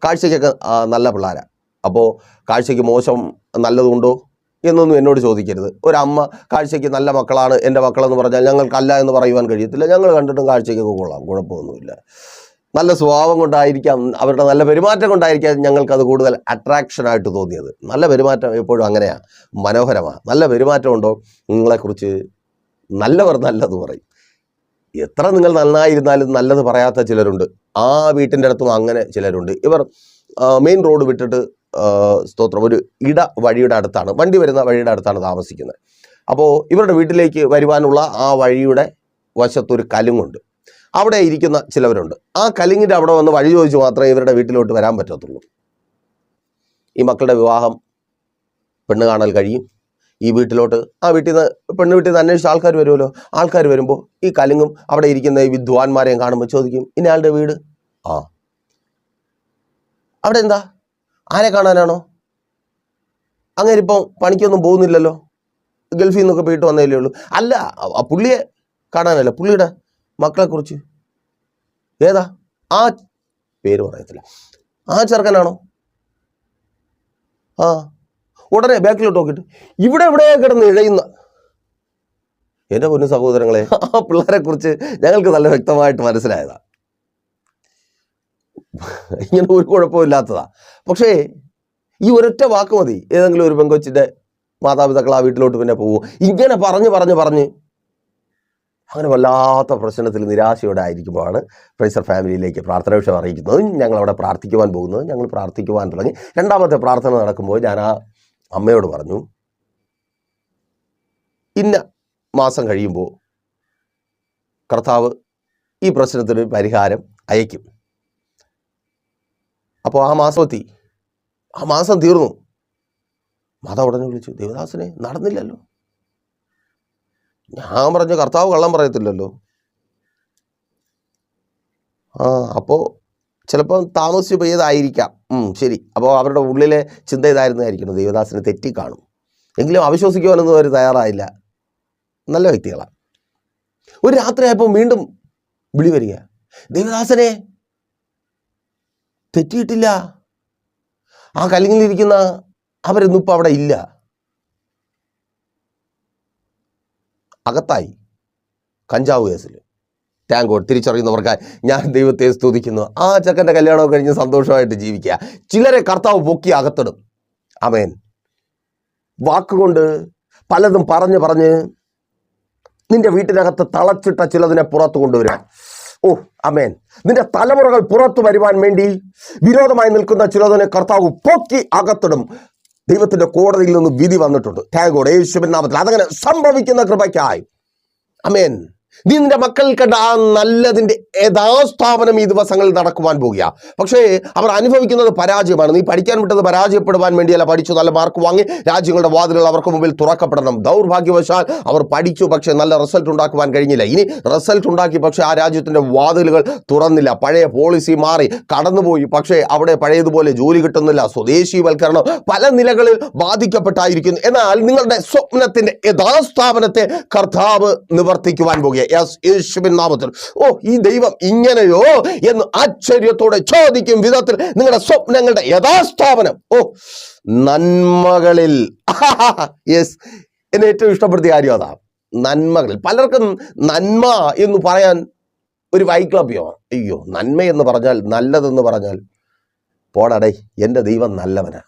കാഴ്ചയ്ക്കൊക്കെ നല്ല പിള്ളേരാണ്. അപ്പോൾ കാഴ്ചയ്ക്ക് മോശം നല്ലതുണ്ടോ എന്നൊന്നും എന്നോട് ചോദിക്കരുത്. ഒരമ്മ കാഴ്ചയ്ക്ക് നല്ല മക്കളാണ് എൻ്റെ മക്കളെന്ന് പറഞ്ഞാൽ ഞങ്ങൾക്കല്ല എന്ന് പറയുവാൻ കഴിയത്തില്ല. ഞങ്ങൾ കണ്ടിട്ടും കാഴ്ചയ്ക്കൊക്കെ കൊള്ളാം, കുഴപ്പമൊന്നുമില്ല. നല്ല സ്വഭാവം കൊണ്ടായിരിക്കാം, അവരുടെ നല്ല പെരുമാറ്റം കൊണ്ടായിരിക്കാം ഞങ്ങൾക്കത് കൂടുതൽ അട്രാക്ഷനായിട്ട് തോന്നിയത്. നല്ല പെരുമാറ്റം എപ്പോഴും അങ്ങനെയാണ്, മനോഹരമാണ്. നല്ല പെരുമാറ്റം ഉണ്ടോ നിങ്ങളെക്കുറിച്ച് നല്ലവർ നല്ലത് പറയും. എത്ര നിങ്ങൾ നന്നായിരുന്നാലും നല്ലത് പറയാത്ത ചിലരുണ്ട്. ആ വീട്ടിൻ്റെ അടുത്തും അങ്ങനെ ചിലരുണ്ട്. ഇവർ മെയിൻ റോഡ് വിട്ടിട്ട് സ്തോത്രം ഒരു വഴിയുടെ അടുത്താണ്, വണ്ടി വരുന്ന വഴിയുടെ അടുത്താണ് താമസിക്കുന്നത്. അപ്പോൾ ഇവരുടെ വീട്ടിലേക്ക് വരുവാനുള്ള ആ വഴിയുടെ വശത്തൊരു കലുങ്ങുണ്ട്. അവിടെ ഇരിക്കുന്ന ചിലവരുണ്ട്. ആ കലുങ്ങിൻ്റെ അവിടെ വന്ന് വഴി ചോദിച്ച് മാത്രമേ ഇവരുടെ വീട്ടിലോട്ട് വരാൻ പറ്റത്തുള്ളൂ. ഈ മക്കളുടെ വിവാഹം പെണ്ണ് കാണൽ കഴിയും. ഈ വീട്ടിലോട്ട്, ആ വീട്ടിൽ നിന്ന് പെണ്ണ് വീട്ടിൽ നിന്ന് അന്വേഷിച്ച് ആൾക്കാർ വരുമല്ലോ. ആൾക്കാർ വരുമ്പോൾ ഈ കലുങ്ങും അവിടെ ഇരിക്കുന്ന ഈ വിദ്വാൻമാരെയും കാണുമ്പോൾ ചോദിക്കും, ഇന്നയാളുടെ വീട്? അവിടെ എന്താ, ആരെ കാണാനാണോ? അങ്ങനെ ഇപ്പം പണിക്കൊന്നും പോകുന്നില്ലല്ലോ, ഗൾഫിൽ നിന്നൊക്കെ പോയിട്ട് വന്നതല്ലേ ഉള്ളൂ. അല്ല, പുള്ളിയെ കാണാനല്ല, പുള്ളിയുടെ മക്കളെക്കുറിച്ച്. ഏതാ? ആ പേര് പറയത്തില്ല. ആ ചെറുക്കനാണോ? ഉടനെ ബാക്കിലോട്ട് നോക്കിയിട്ട് ഇവിടെ കിടന്ന് ഇഴയുന്ന എൻ്റെ പൊന്നു സഹോദരങ്ങളെ, ആ പിള്ളേരെ കുറിച്ച് ഞങ്ങൾക്ക് നല്ല വ്യക്തമായിട്ട് മനസ്സിലായതാ. ഇങ്ങനെ ഒരു കുഴപ്പമില്ലാത്തതാ. പക്ഷേ ഈ ഒരൊറ്റ വാക്ക് മതി ഏതെങ്കിലും ഒരു പെങ്കൊച്ചിൻ്റെ മാതാപിതാക്കൾ ആ വീട്ടിലോട്ട് പിന്നെ പോവും. ഇങ്ങനെ പറഞ്ഞ് അങ്ങനെ വല്ലാത്ത പ്രശ്നത്തിൽ നിരാശയോടെ ആയിരിക്കുമ്പോഴാണ് പ്രൈസർ ഫാമിലിയിലേക്ക് പ്രാർത്ഥന വിഷയം അറിയിക്കുന്നത്. ഞങ്ങളവിടെ പ്രാർത്ഥിക്കുവാൻ പോകുന്നത്. ഞങ്ങൾ പ്രാർത്ഥിക്കുവാൻ തുടങ്ങി. 2ാമത്തെ പ്രാർത്ഥന നടക്കുമ്പോൾ ഞാൻ ആ അമ്മയോട് പറഞ്ഞു, ഇന്ന മാസം കഴിയുമ്പോൾ കർത്താവ് ഈ പ്രശ്നത്തിന് പരിഹാരം അയക്കും. അപ്പോൾ ആ മാസം എത്തി, ആ മാസം തീർന്നു. മാതാവ് ഉടനെ വിളിച്ചു, ദേവദാസനെ നടന്നില്ലല്ലോ. ഞാൻ പറഞ്ഞു, കർത്താവ് കള്ളം പറയത്തില്ലല്ലോ. അപ്പോൾ ചിലപ്പോൾ താമസിച്ച് പോയതായിരിക്കാം. ശരി. അപ്പോൾ അവരുടെ ഉള്ളിലെ ചിന്ത ഇതായിരുന്നായിരിക്കണം, ദേവദാസനെ തെറ്റിക്കാണും. എങ്കിലും അവിശ്വസിക്കുവാനൊന്നും അവർ തയ്യാറായില്ല. നല്ല വ്യക്തികളാണ്. ഒരു രാത്രിയായപ്പോൾ വീണ്ടും വിളി വരിക, ദേവദാസനെ തെറ്റിയിട്ടില്ല, ആ കല്ലിങ്ങിലിരിക്കുന്ന അവരൊന്നും ഇപ്പം അവിടെ ഇല്ല, അകത്തായി കഞ്ചാവ് കേസിൽ. Thank God. തിരിച്ചറിയുന്നവർക്കായി ഞാൻ ദൈവത്തെ സ്തുതിക്കുന്നു. ആ ചെക്കൻ്റെ കല്യാണമൊക്കെ കഴിഞ്ഞ് സന്തോഷമായിട്ട് ജീവിക്കുക. ചിലരെ കർത്താവ് പൊക്കി അകത്തിടും. ആമേൻ. വാക്കുകൊണ്ട് പലതും പറഞ്ഞ് നിന്റെ വീട്ടിനകത്ത് തളച്ചിട്ട ചിലതിനെ പുറത്തു കൊണ്ടുവരാൻ. ആമേൻ. നിന്റെ തലമുറകൾ പുറത്തു വരുവാൻ വേണ്ടി വിരോധമായി നിൽക്കുന്ന ചിലതിനെ കർത്താവ് പൊക്കി അകത്തിടും. ദൈവത്തിന്റെ കോടതിയിൽ നിന്ന് വിധി വന്നിട്ടുണ്ട്. Thank God. യേശുവിൻ നാമത്തിൽ അതങ്ങനെ സംഭവിക്കുന്ന കൃപയ്ക്കായി. ആമേൻ. നീ നിന്റെ മക്കൾ കണ്ട ആ നല്ലതിൻ്റെ യഥാസ്ഥാപനം ഈ ദിവസങ്ങളിൽ നടക്കുവാൻ പോകുക. പക്ഷേ അവർ അനുഭവിക്കുന്നത് പരാജയമാണ്. നീ പഠിക്കാൻ വിട്ടത് പരാജയപ്പെടുവാൻ വേണ്ടിയല്ല. പഠിച്ചു നല്ല മാർക്ക് വാങ്ങി രാജ്യങ്ങളുടെ വാതിലുകൾ അവർക്ക് മുമ്പിൽ തുറക്കപ്പെടണം. ദൗർഭാഗ്യവശാൽ അവർ പഠിച്ചു, പക്ഷേ നല്ല റിസൾട്ട് ഉണ്ടാക്കുവാൻ കഴിഞ്ഞില്ല. ഇനി റിസൾട്ട് ഉണ്ടാക്കി, പക്ഷേ ആ രാജ്യത്തിൻ്റെ വാതിലുകൾ തുറന്നില്ല. പഴയ പോളിസി മാറി കടന്നുപോയി, പക്ഷേ അവിടെ പഴയതുപോലെ ജോലി കിട്ടുന്നില്ല. സ്വദേശീവൽക്കരണം പല നിലകളിൽ ബാധിക്കപ്പെട്ടായിരിക്കുന്നു. എന്നാൽ നിങ്ങളുടെ സ്വപ്നത്തിൻ്റെ യഥാസ്ഥാപനത്തെ കർത്താവ് നിവർത്തിക്കുവാൻ പോകുക. യേശുവിൻ നാമത്തിൽ. ഈ ദൈവം ഇങ്ങനെയോ എന്ന് ആശ്ചര്യത്തോടെ ചോദിക്കും വിധത്തിൽ നിങ്ങളുടെ സ്വപ്നങ്ങളുടെ യഥാസ്ഥാപനം നന്മകളിൽ. യെസ്, എന്നെ ഏറ്റവും ഇഷ്ടപ്പെടുത്തിയ കാര്യം അതാ, നന്മകളിൽ. പലർക്കും നന്മ എന്ന് പറയാൻ ഒരു വൈക്ലഭ്യമാണ്. അയ്യോ, നന്മ എന്ന് പറഞ്ഞാൽ, നല്ലതെന്ന് പറഞ്ഞാൽ പോടടേ, എൻ്റെ ദൈവം നല്ലവനാ.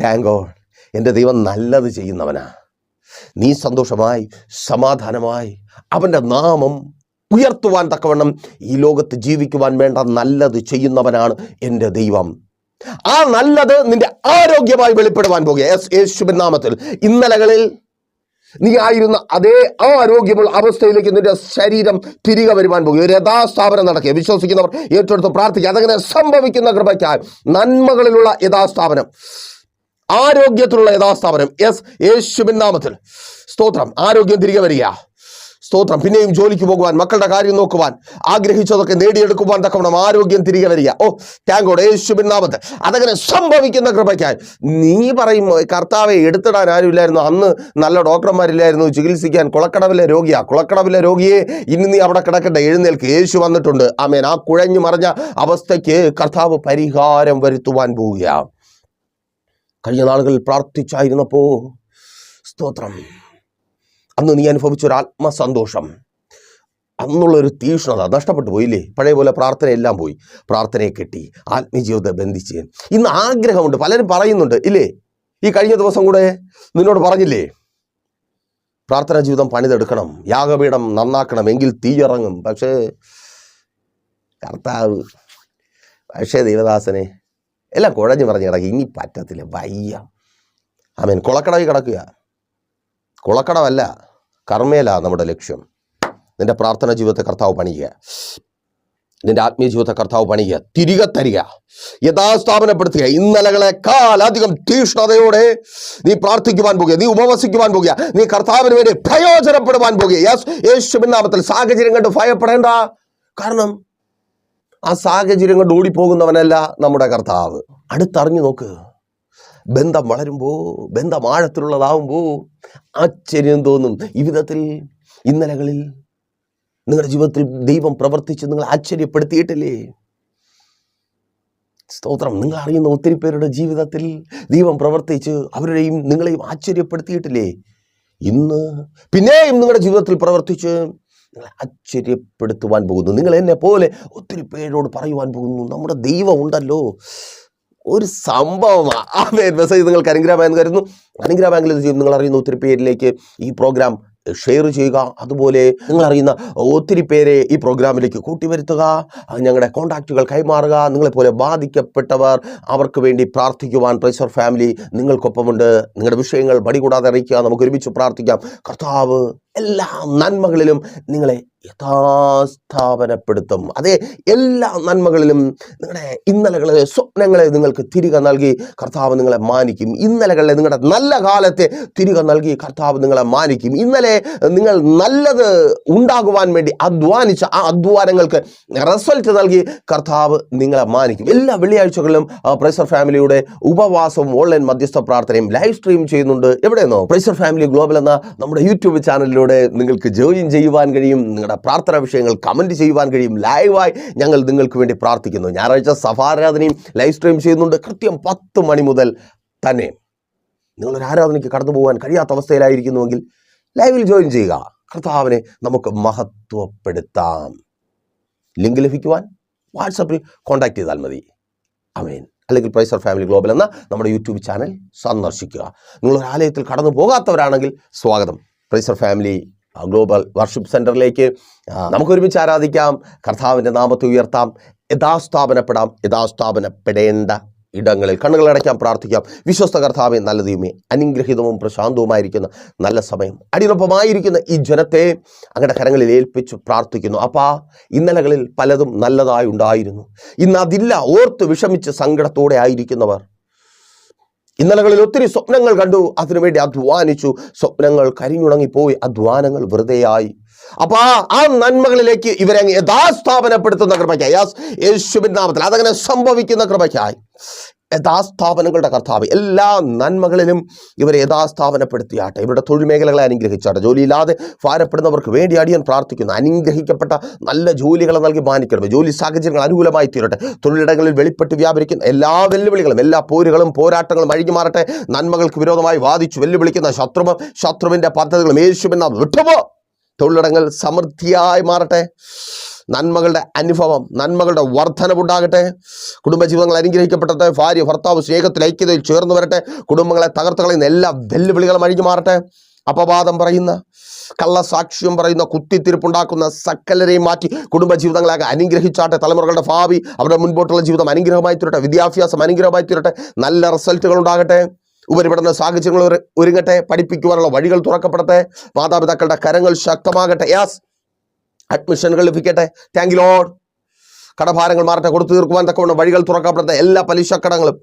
താങ്ക് ഗോഡ്, എൻ്റെ ദൈവം നല്ലത് ചെയ്യുന്നവനാ. നീ സന്തോഷമായി സമാധാനമായി അവൻ്റെ നാമം ഉയർത്തുവാൻ തക്കവണ്ണം ഈ ലോകത്ത് ജീവിക്കുവാൻ വേണ്ട നല്ലത് ചെയ്യുന്നവനാണ് എൻ്റെ ദൈവം. ആ നല്ലത് നിന്റെ ആരോഗ്യമായി വെളിപ്പെടുവാൻ പോകുക. യേശുവിൻ നാമത്തിൽ. ഇന്നലകളിൽ നീ ആയിരുന്ന അതേ ആരോഗ്യമുള്ള അവസ്ഥയിലേക്ക് നിന്റെ ശരീരം തിരികെ വരുവാൻ പോകുക. ഒരു യഥാസ്ഥാപനം നടക്കുക. വിശ്വസിക്കുന്നവർ ഏറ്റെടുത്ത് പ്രാർത്ഥിക്കുക. അതങ്ങനെ സംഭവിക്കുന്ന കൃപയ്ക്കായി നന്മകളിലുള്ള യഥാസ്ഥാപനം, ആരോഗ്യത്തിലുള്ള യഥാസ്ഥാപനം. യേശുവിൻ നാമത്തിൽ സ്തോത്രം. ആരോഗ്യം തിരികെ വരിക. സ്തോത്രം. പിന്നെയും ജോലിക്ക് പോകുവാൻ, മക്കളുടെ കാര്യം നോക്കുവാൻ, ആഗ്രഹിച്ചതൊക്കെ നേടിയെടുക്കുവാൻ തക്കവണ്ണം ആരോഗ്യം തിരികെ വരിക. Thank God. യേശുവിൻ നാമത്തിൽ അതങ്ങനെ സംഭവിക്കുന്ന കൃപയ്ക്കായി. നീ പറയും, കർത്താവെ എടുത്തിടാൻ ആരുമില്ലായിരുന്നു, അന്ന് നല്ല ഡോക്ടർമാരില്ലായിരുന്നു ചികിത്സിക്കാൻ. കുളക്കടവിലെ രോഗിയാ, കുളക്കടവിലെ രോഗിയെ ഇനി നീ അവിടെ കിടക്കട്ടെ, എഴുന്നേൽക്ക്, യേശു വന്നിട്ടുണ്ട്. ആമേൻ. ആ കുഴഞ്ഞു മറിഞ്ഞ അവസ്ഥയ്ക്ക് കർത്താവ് പരിഹാരം വരുത്തുവാൻ പോവുക. കഴിഞ്ഞ നാളുകളിൽ പ്രാർത്ഥിച്ചായിരുന്നപ്പോൾ സ്തോത്രം, അന്ന് നീ അനുഭവിച്ചൊരു ആത്മസന്തോഷം, അന്നുള്ളൊരു തീക്ഷ്ണത നഷ്ടപ്പെട്ടു പോയില്ലേ? പഴയ പോലെ പ്രാർത്ഥനയെല്ലാം പോയി. പ്രാർത്ഥനയെ കെട്ടി, ആത്മീയജീവിതത്തെ ബന്ധിച്ച്. ഇന്ന് ആഗ്രഹമുണ്ട്, പലരും പറയുന്നുണ്ട് ഇല്ലേ? ഈ കഴിഞ്ഞ ദിവസം കൂടെ നിന്നോട് പറഞ്ഞില്ലേ, പ്രാർത്ഥനാ ജീവിതം പണിതെടുക്കണം, യാഗപീഠം നന്നാക്കണം, എങ്കിൽ തീയിറങ്ങും. പക്ഷേ കർത്താവ്, പക്ഷേ ദൈവദാസനെ എല്ലാം കുഴഞ്ഞു പറഞ്ഞ് കിടക്കുക, ഇനി പറ്റത്തില്ല, വയ്യ. ആമേൻ. കുളക്കടവിൽ കിടക്കുക. കുളക്കടവല്ല, കർമ്മേല നമ്മുടെ ലക്ഷ്യം. നിന്റെ പ്രാർത്ഥനാ ജീവിതത്തെ കർത്താവ് പണിയുക, നിന്റെ ആത്മീയ ജീവിതത്തെ കർത്താവ് പണിയുക, തിരികെ തരിക, യഥാസ്ഥാപനപ്പെടുത്തുക. ഇന്നലകളെക്കാൾ അധികം തീഷ്ണതയോടെ നീ പ്രാർത്ഥിക്കുവാൻ പോകുക, നീ ഉപവസിക്കുവാൻ പോകുക, നീ കർത്താവിന് വേണ്ടി പ്രയോജനപ്പെടുവാൻ പോകുക. യേശുവിൻ നാമത്തിൽ. സാഹചര്യം കണ്ട് ഭയപ്പെടേണ്ട. കാരണം ആ സാഹചര്യം കൊണ്ട് ഓടിപ്പോകുന്നവനല്ല നമ്മുടെ കർത്താവ്. അടുത്തറിഞ്ഞു നോക്ക്. ബന്ധം വളരുമ്പോൾ, ബന്ധം ആഴത്തിലുള്ളതാവുമ്പോൾ ആശ്ചര്യം തോന്നും. ഈ വിധത്തിൽ ഇന്നലകളിൽ നിങ്ങളുടെ ജീവിതത്തിൽ ദൈവം പ്രവർത്തിച്ച് നിങ്ങൾ ആശ്ചര്യപ്പെടുത്തിയിട്ടില്ലേ? സ്തോത്രം. നിങ്ങൾ അറിയുന്ന ഒത്തിരി പേരുടെ ജീവിതത്തിൽ ദൈവം പ്രവർത്തിച്ച് അവരുടെയും നിങ്ങളെയും ആശ്ചര്യപ്പെടുത്തിയിട്ടില്ലേ? ഇന്ന് പിന്നെയും നിങ്ങളുടെ ജീവിതത്തിൽ പ്രവർത്തിച്ച് നിങ്ങളെ ആശ്ചര്യപ്പെടുത്തുവാൻ പോകുന്നു. നിങ്ങൾ എന്നെ പോലെ ഒത്തിരി പേരോട് പറയുവാൻ പോകുന്നു, നമ്മുടെ ദൈവം ഉണ്ടല്ലോ. ഒരു സംഭവമാണ്. ആ മെസ്സേജ് നിങ്ങൾക്ക് അനുഗ്രഹമായെന്ന് കരുതുന്നു. അനുഗ്രഹ ബാങ്കിൽ ഇത് ചെയ്യും. നിങ്ങൾ അറിയുന്ന ഒത്തിരി പേരിലേക്ക് ഈ പ്രോഗ്രാം ഷെയർ ചെയ്യുക. അതുപോലെ നിങ്ങൾ അറിയുന്ന ഒത്തിരി പേരെ ഈ പ്രോഗ്രാമിലേക്ക് കൂട്ടിവരുത്തുക. ഞങ്ങളുടെ കോൺടാക്റ്റുകൾ കൈമാറുക. നിങ്ങളെപ്പോലെ ബാധിക്കപ്പെട്ടവർ, അവർക്ക് വേണ്ടി പ്രാർത്ഥിക്കുവാൻ പ്രൈസർ ഫാമിലി നിങ്ങൾക്കൊപ്പമുണ്ട്. നിങ്ങളുടെ വിഷയങ്ങൾ മടി കൂടാതെ അറിയിക്കുക. നമുക്ക് ഒരുമിച്ച് പ്രാർത്ഥിക്കാം. കർത്താവ് എല്ലാ നന്മകളിലും നിങ്ങളെ യഥാസ്ഥാപനപ്പെടുത്തും. അതെ, എല്ലാ നന്മകളിലും നിങ്ങളുടെ ഇന്നലകളെ, സ്വപ്നങ്ങളെ നിങ്ങൾക്ക് തിരികെ നൽകി കർത്താവ് നിങ്ങളെ മാനിക്കും. ഇന്നലകളിലെ നിങ്ങളുടെ നല്ല കാലത്തെ തിരികെ നൽകി കർത്താവ് നിങ്ങളെ മാനിക്കും. ഇന്നലെ നിങ്ങൾ നല്ലത് ഉണ്ടാകുവാൻ വേണ്ടി അധ്വാനിച്ച ആ അധ്വാനങ്ങൾക്ക് റിസൾട്ട് നൽകി കർത്താവ് നിങ്ങളെ മാനിക്കും. എല്ലാ വെള്ളിയാഴ്ചകളിലും പ്രൈസർ ഫാമിലിയുടെ ഉപവാസവും ഓൺലൈൻ മധ്യസ്ഥ പ്രാർത്ഥനയും ലൈവ് സ്ട്രീം ചെയ്യുന്നുണ്ട്. എവിടെയെന്നോ പ്രൈസർ ഫാമിലി ഗ്ലോബൽ എന്ന നമ്മുടെ യൂട്യൂബ് ചാനലിലൂടെ നിങ്ങൾക്ക് ജോയിൻ ചെയ്യുവാൻ കഴിയും. നിങ്ങളുടെ പ്രാർത്ഥനാ വിഷയങ്ങൾ കമൻറ്റ് ചെയ്യുവാൻ കഴിയും. ലൈവായി ഞങ്ങൾ നിങ്ങൾക്ക് വേണ്ടി പ്രാർത്ഥിക്കുന്നു. ഞായറാഴ്ച സഭാരാധനയും ലൈവ് സ്ട്രീം ചെയ്യുന്നുണ്ട്. കൃത്യം 10 മണി മുതൽ തന്നെ. നിങ്ങളൊരു ആരാധനയ്ക്ക് കടന്നു പോകാൻ കഴിയാത്ത അവസ്ഥയിലായിരിക്കുന്നുവെങ്കിൽ ലൈവിൽ ജോയിൻ ചെയ്യുക. കർത്താവിനെ നമുക്ക് മഹത്വപ്പെടുത്താം. ലിങ്ക് ലഭിക്കുവാൻ വാട്സപ്പിൽ കോൺടാക്ട് ചെയ്താൽ മതി. ആമേൻ. അല്ലെങ്കിൽ പ്രൈസർ ഫാമിലി ഗ്ലോബൽ എന്ന നമ്മുടെ യൂട്യൂബ് ചാനൽ സന്ദർശിക്കുക. നിങ്ങളൊരു ആലയത്തിൽ കടന്നു പോകാത്തവരാണെങ്കിൽ സ്വാഗതം. പ്രൈസർ ഫാമിലി ഗ്ലോബൽ വർഷിപ്പ് സെൻറ്ററിലേക്ക് നമുക്കൊരുമിച്ച് ആരാധിക്കാം. കർത്താവിൻ്റെ നാമത്തെ ഉയർത്താം. യഥാസ്ഥാപനപ്പെടേണ്ട ഇടങ്ങളിൽ കണ്ണുകളടയ്ക്കാം, പ്രാർത്ഥിക്കാം. വിശ്വസ്ത കർത്താവേ, നല്ല ദൈവമേ, അനുഗ്രഹീതവും പ്രശാന്തവുമായിരിക്കുന്ന നല്ല സമയം അടിയൊപ്പമായിരിക്കുന്ന ഈ ജനത്തെ അങ്ങയുടെ കരങ്ങളിൽ ഏൽപ്പിച്ച് പ്രാർത്ഥിക്കുന്നു. അപ്പാ, ഇന്നലകളിൽ പലതും നല്ലതായി ഉണ്ടായിരുന്നു, ഇന്ന് അതില്ല ഓർത്ത് വിഷമിച്ച് സങ്കടത്തോടെ ആയിരിക്കുന്നവർ, ഇന്നലകളിൽ ഒത്തിരി സ്വപ്നങ്ങൾ കണ്ടു, അതിനുവേണ്ടി അധ്വാനിച്ചു, സ്വപ്നങ്ങൾ കരിഞ്ഞുണങ്ങിപ്പോയി, അധ്വാനങ്ങൾ വെറുതെയായി. അപ്പൊ ആ നന്മകളിലേക്ക് ഇവരെ അങ്ങ് യഥാസ്ഥാപനപ്പെടുത്തുന്ന കൃപയ്ക്കായി, യേശുവിൻ നാമത്തിൽ അതങ്ങനെ സംഭവിക്കുന്ന കൃപയ്ക്കായി യഥാസ്ഥാപനങ്ങളുടെ കർത്താവ് എല്ലാ നന്മകളിലും ഇവരെ യഥാസ്ഥാപനപ്പെടുത്തിയാട്ടെ. ഇവരുടെ തൊഴിൽ മേഖലകളെ അനുഗ്രഹിച്ചാട്ടെ. ജോലിയില്ലാതെ ഭാരപ്പെടുന്നവർക്ക് വേണ്ടി അടിയൻ പ്രാർത്ഥിക്കുന്നു. അനുഗ്രഹിക്കപ്പെട്ട നല്ല ജോലികളെ നൽകി മാനിക്കണമേ. ജോലി സാഹചര്യങ്ങൾ അനുകൂലമായി തീരട്ടെ. തൊഴിലിടങ്ങളിൽ വെളിപ്പെട്ട് വ്യാപരിക്കുന്ന എല്ലാ വെല്ലുവിളികളും, എല്ലാ പോരുകളും പോരാട്ടങ്ങളും അഴിഞ്ഞു മാറട്ടെ. നന്മകൾക്ക് വിരോധമായി വാദിച്ചു വെല്ലുവിളിക്കുന്ന ശത്രുവിൻ്റെ പദ്ധതികളും യേശുവിൻ വിട്ടുപോ. തൊഴിലിടങ്ങൾ സമൃദ്ധിയായി മാറട്ടെ. നന്മകളുടെ അനുഭവം, നന്മകളുടെ വർധനവുണ്ടാകട്ടെ. കുടുംബജീവിതങ്ങൾ അനുഗ്രഹിക്കപ്പെട്ടെ. ഭാര്യ ഭർത്താവ് സ്നേഹത്തിൽ ഐക്യതയിൽ ചേർന്ന് വരട്ടെ. കുടുംബങ്ങളെ തകർത്ത് കളയുന്ന എല്ലാ വെല്ലുവിളികളും അഴിഞ്ഞു മാറട്ടെ. അപവാദം പറയുന്ന, കള്ളസാക്ഷ്യം പറയുന്ന, കുത്തിത്തിരിപ്പുണ്ടാക്കുന്ന സകലരെയും മാറ്റി കുടുംബജീവിതങ്ങളെ അനുഗ്രഹിച്ചാട്ടെ. തലമുറകളുടെ ഭാവി, അവരുടെ മുൻപോട്ടുള്ള ജീവിതം അനുഗ്രഹമായി തീരട്ടെ. വിദ്യാഭ്യാസം അനുഗ്രഹമായി തീരട്ടെ. നല്ല റിസൾട്ടുകൾ ഉണ്ടാകട്ടെ. ഉപരിപഠന സാഹചര്യങ്ങൾ ഒരുങ്ങട്ടെ. പഠിപ്പിക്കുവാനുള്ള വഴികൾ തുറക്കപ്പെടട്ടെ. മാതാപിതാക്കളുടെ കരങ്ങൾ ശക്തമാകട്ടെ. യാസ്, അഡ്മിഷനുകൾ ലഭിക്കട്ടെ. Thank you Lord. കടഭാരങ്ങൾ മാറട്ടെ. കൊടുത്തു തീർക്കുവാൻ തക്കവണ്ണം വഴികൾ തുറക്കപ്പെടട്ടെ. എല്ലാ പലിശക്കടങ്ങളും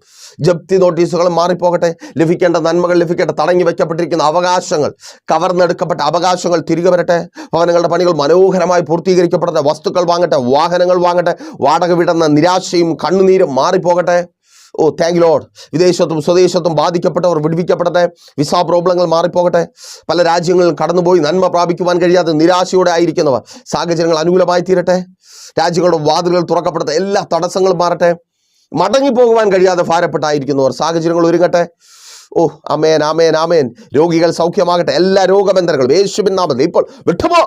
ജപ്തി നോട്ടീസുകളും മാറിപ്പോകട്ടെ. ലഭിക്കേണ്ട നന്മകൾ ലഭിക്കട്ടെ. തടങ്ങി വയ്ക്കപ്പെട്ടിരിക്കുന്ന അവകാശങ്ങൾ, കവർന്നെടുക്കപ്പെട്ട അവകാശങ്ങൾ തിരികെ വരട്ടെ. ഭവനങ്ങളുടെ പണികൾ മനോഹരമായി പൂർത്തീകരിക്കപ്പെടട്ടെ. വസ്തുക്കൾ വാങ്ങട്ടെ, വാഹനങ്ങൾ വാങ്ങട്ടെ. വാടക വിടുന്ന നിരാശയും കണ്ണുനീരും മാറിപ്പോകട്ടെ. ഓ താങ്ക് യു ലോർഡ്. വിദേശത്തും സ്വദേശത്തും ബാധിക്കപ്പെട്ടവർ വിടുവിക്കപ്പെടട്ടെ. വിസ പ്രോബ്ലങ്ങൾ മാറിപ്പോകട്ടെ. പല രാജ്യങ്ങളിൽ കടന്നുപോയി നന്മ പ്രാപിക്കുവാൻ കഴിയാതെ നിരാശയോടെ ആയിരിക്കുന്നവർ സാഹചര്യങ്ങൾ അനുകൂലമായി തീരട്ടെ. രാജ്യങ്ങളുടെ വാതിലുകൾ തുറക്കപ്പെടട്ടെ. എല്ലാ തടസ്സങ്ങളും മാറട്ടെ. മടങ്ങിപ്പോകുവാൻ കഴിയാതെ ഭാരപ്പെട്ടായിരിക്കുന്നവർ സാഹചര്യങ്ങൾ ഒരുങ്ങട്ടെ. ഓ ആമേൻ, ആമേൻ, ആമേൻ. രോഗികൾ സൗഖ്യമാകട്ടെ. എല്ലാ രോഗബന്ധനങ്ങളും യേശുവിൻ നാമത്തിൽ ഇപ്പോൾ വിട്ടുപോ.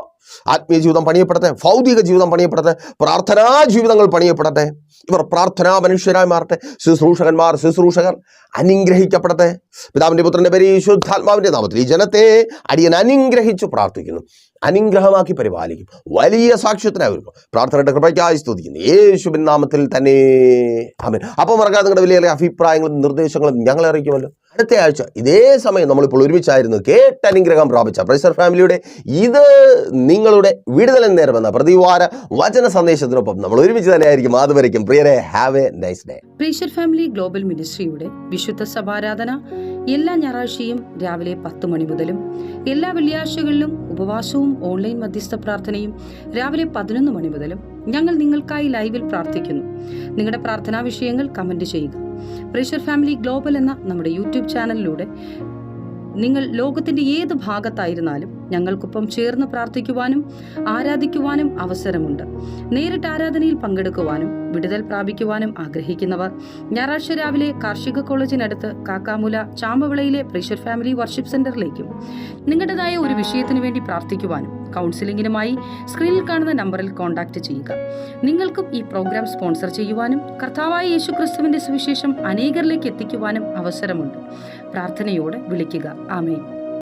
ആത്മീയ ജീവിതം പണിയപ്പെടട്ടെ. ഭൗതിക ജീവിതം പണിയപ്പെടട്ടെ. പ്രാർത്ഥനാ ജീവിതങ്ങൾ പണിയപ്പെടട്ടെ. ഇവർ പ്രാർത്ഥനാ മനുഷ്യരായി മാറട്ടെ. ശുശ്രൂഷകർ അനുഗ്രഹിക്കപ്പെടട്ടെ. പിതാവിൻ്റെ പുത്രൻ്റെ പരിശുദ്ധാത്മാവിൻ്റെ നാമത്തിൽ ഈ ജനത്തെ അടിയൻ അനുഗ്രഹിച്ചു പ്രാർത്ഥിക്കുന്നു. അനുഗ്രഹമാക്കി പരിപാലിക്കും. വലിയ സാക്ഷ്യത്തിനായിരിക്കും. പ്രാർത്ഥനയുടെ കൃപയ്ക്കായി സ്തുതിക്കുന്നു യേശുവിൻ നാമത്തിൽ തന്നെ. ആമേൻ. അപ്പോൾ മറക്കാതെ നിങ്ങളുടെ വലിയ അഭിപ്രായങ്ങളും നിർദ്ദേശങ്ങളും ഞങ്ങളെ അറിയിക്കുമല്ലോ. അടുത്ത ആഴ്ച ഇതേ സമയം നമ്മളിപ്പോൾ ഒരുമിച്ചായിരുന്നു കേട്ട് അനുഗ്രഹം പ്രാപിച്ച പ്രൈസർ ഫാമിലിയുടെ ഇത് നിങ്ങളുടെ വിടുതൽ നേരമെന്ന പ്രതിവാര വചന സന്ദേശത്തിനൊപ്പം നമ്മൾ ഒരുമിച്ച് തന്നെ ആയിരിക്കും. അതുവരെയും പ്രിയരെ, have a nice day. Praiser family global മിനിസ്ട്രിയുടെ വിശുദ്ധ സഭാരാധന എല്ലാ ഞായറാഴ്ചയും രാവിലെ 10 മണി മുതലും എല്ലാ വെള്ളിയാഴ്ചകളിലും ഉപവാസവും ഓൺലൈൻ മധ്യസ്ഥ പ്രാർത്ഥനയും രാവിലെ 11 മണി മുതലും ഞങ്ങൾ നിങ്ങൾക്കായി ലൈവിൽ പ്രാർത്ഥിക്കുന്നു. നിങ്ങളുടെ പ്രാർത്ഥനാ വിഷയങ്ങൾ കമന്റ് ചെയ്യുക. പ്രൈസർ ഫാമിലി ഗ്ലോബൽ എന്ന നമ്മുടെ യൂട്യൂബ് ചാനലിലൂടെ നിങ്ങൾ ലോകത്തിന്റെ ഏത് ഭാഗത്തായിരുന്നാലും ഞങ്ങൾക്കൊപ്പം ചേർന്ന് പ്രാർത്ഥിക്കുവാനും ആരാധിക്കുവാനും അവസരമുണ്ട്. നേരിട്ട് ആരാധനയിൽ പങ്കെടുക്കുവാനും വിടുതൽ പ്രാപിക്കുവാനും ആഗ്രഹിക്കുന്നവർ ഞായറാഴ്ച രാവിലെ കാർഷിക കോളേജിനടുത്ത് കാക്കാമുല ചാമ്പവിളയിലെ പ്രൈസർ ഫാമിലി വർഷിപ്പ് സെന്ററിലേക്കും നിങ്ങളുടേതായ ഒരു വിഷയത്തിനു വേണ്ടി പ്രാർത്ഥിക്കുവാനും കൗൺസിലിംഗിനുമായി സ്ക്രീനിൽ കാണുന്ന നമ്പറിൽ കോൺടാക്ട് ചെയ്യുക. നിങ്ങൾക്കും ഈ പ്രോഗ്രാം സ്പോൺസർ ചെയ്യുവാനും കർത്താവായ യേശുക്രിസ്തുവിന്റെ സുവിശേഷം അനേകരിലേക്ക് എത്തിക്കുവാനും അവസരമുണ്ട്. പ്രാർത്ഥനയോടെ വിളിക്കുക. ആമേൻ.